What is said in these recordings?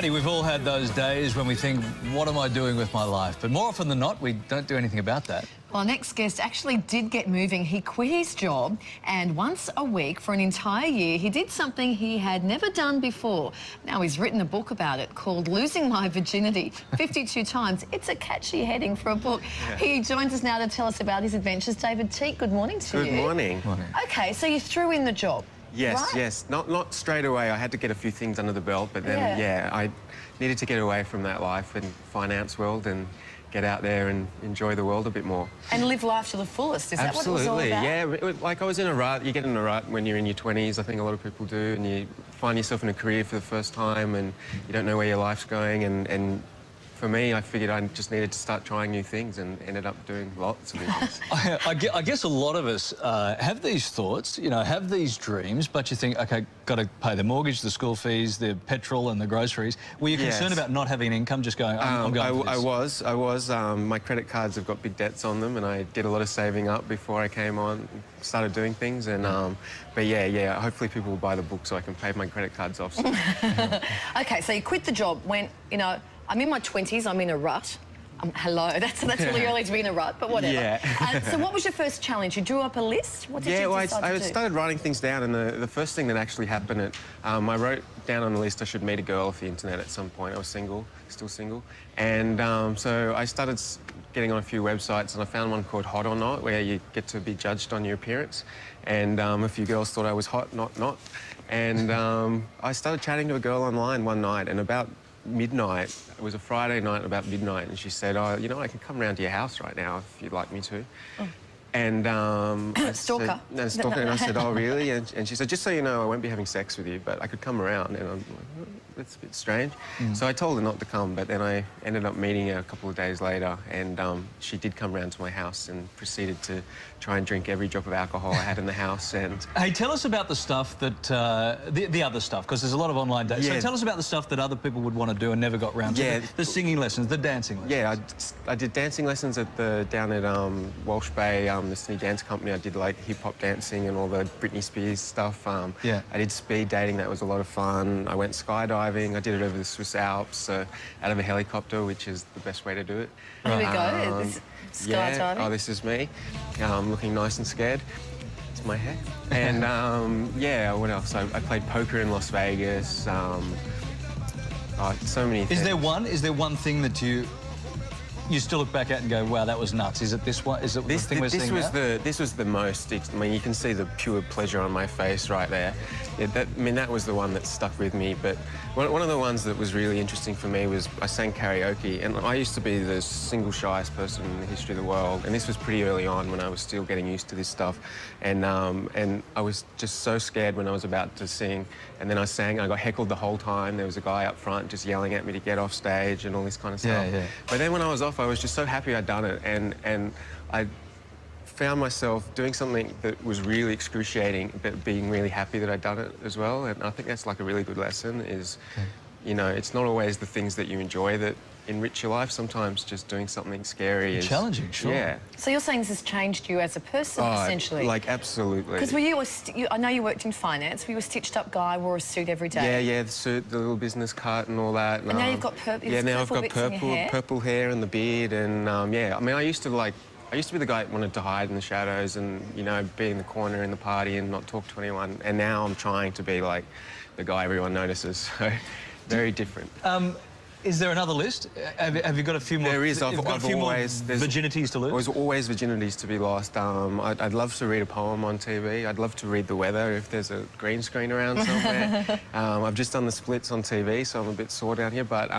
Alrighty, we've all had those days when we think, what am I doing with my life? But more often than not, we don't do anything about that. Well, our next guest actually did get moving. He quit his job and once a week for an entire year, he did something he had never done before. Now he's written a book about it called Losing My Virginity 52 Times. It's a catchy heading for a book. Yeah. He joins us now to tell us about his adventures. David Tieck, good morning to you. Good morning. OK, so you threw in the job. Yes, right? yes. Not straight away. I had to get a few things under the belt, but then, yeah, I needed to get away from that life and finance world and get out there and enjoy the world a bit more. And live life to the fullest. Is Absolutely. That what it was all about? Yeah, like I was in a rut. You get in a rut when you're in your 20s, I think a lot of people do, and you find yourself in a career for the first time and you don't know where your life's going, and for me, I figured I just needed to start trying new things and ended up doing lots of things. I guess a lot of us have these thoughts, you know, have these dreams, but you think, OK, got to pay the mortgage, the school fees, the petrol and the groceries. Were you concerned about not having income, just going, I'm going for this? I was. My credit cards have got big debts on them and I did a lot of saving up before I came on, started doing things. And but yeah, hopefully people will buy the book so I can pay my credit cards off. So. OK, so you quit the job, went, you know, I'm in my 20s, I'm in a rut. Hello, that's really early to be in a rut, but whatever. Yeah. So what was your first challenge? You drew up a list? What did you decide to do? I started writing things down, and the first thing that actually happened, I wrote down on the list I should meet a girl off the internet at some point. I was single, still single. And so I started getting on a few websites, and I found one called Hot or Not, where you get to be judged on your appearance. And a few girls thought I was hot, not. And I started chatting to a girl online one night, and about midnight, it was a Friday night about midnight, and she said, oh, you know, I can come round to your house right now if you'd like me to. Oh. And stalker. Stalker. And I said, oh, really? And she said, just so you know, I won't be having sex with you, but I could come around. And I'm like, oh, that's a bit strange. So I told her not to come, but then I ended up meeting her a couple of days later, and she did come round to my house and proceeded to try and drink every drop of alcohol I had in the house. And hey, tell us about the stuff that the other stuff, because there's a lot of online dating. So tell us about the stuff that other people would want to do and never got round to. The singing lessons, the dancing lessons. Yeah, I did dancing lessons down at Walsh Bay, the Sydney Dance Company. I did like hip-hop dancing and all the Britney Spears stuff. I did speed dating, that was a lot of fun. I went skydiving, I did it over the Swiss Alps, out of a helicopter, which is the best way to do it. Here we go, skydiving. Yeah, oh, this is me, looking nice and scared. It's my hair. And yeah, what else? I played poker in Las Vegas. Oh, so many things. Is there one thing that you still look back at and go, wow, that was nuts? Is it this one? Is it the thing we're seeing now? This was the most... I mean, you can see the pure pleasure on my face right there. Yeah, that was the one that stuck with me. But one of the ones that was really interesting for me was I sang karaoke, and I used to be the single shyest person in the history of the world. And this was pretty early on when I was still getting used to this stuff. And I was just so scared when I was about to sing. And then I sang, I got heckled the whole time. There was a guy up front just yelling at me to get off stage and all this kind of stuff. Yeah. But then when I was off, I was just so happy I'd done it, and I found myself doing something that was really excruciating, but being really happy that I'd done it as well. And I think that's like a really good lesson is, you know, it's not always the things that you enjoy that enrich your life. Sometimes just doing something scary is... challenging, sure. Yeah. So you're saying this has changed you as a person, essentially? Like, absolutely. Because were you I know you worked in finance. Were you a stitched-up guy, wore a suit every day? Yeah, the suit, the little business cut and all that. And now you've got purple. Yeah, now I've got purple hair and the beard, and yeah. I mean, I used to be the guy that wanted to hide in the shadows and, you know, be in the corner in the party and not talk to anyone. And now I'm trying to be like the guy everyone notices. So very different. Is there another list? Have you got a few more? There is. I've always virginities to lose. There's always virginities to be lost. I'd love to read a poem on TV. I'd love to read the weather if there's a green screen around somewhere. I've just done the splits on TV, so I'm a bit sore down here. But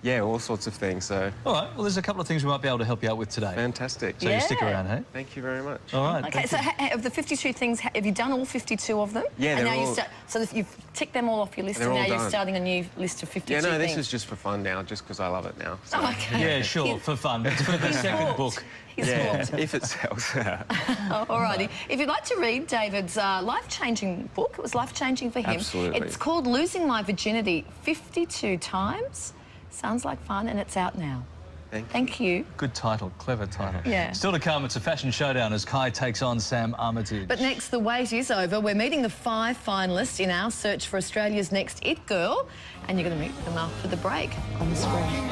yeah, all sorts of things. So. All right. Well, there's a couple of things we might be able to help you out with today. Fantastic. So you stick around, hey? Thank you very much. All right. Okay. So of the 52 things, have you done all 52 of them? Yeah, and now so you've ticked them all off your list, and now you're starting a new list of 52 things. Yeah, no, this is just for fun now, just because I love it now. So. Oh, okay. Yeah, sure, for fun. It's for the second book. If it sells. All righty. If you'd like to read David's life-changing book, it was life-changing for him. Absolutely. It's called Losing My Virginity 52 Times. Sounds like fun, and it's out now. Thank you. Good title, clever title. Yeah. Still to come, it's a fashion showdown as Kai takes on Sam Armitage. But next, the wait is over. We're meeting the 5 finalists in our search for Australia's next It Girl, and you're going to meet them after the break on the screen.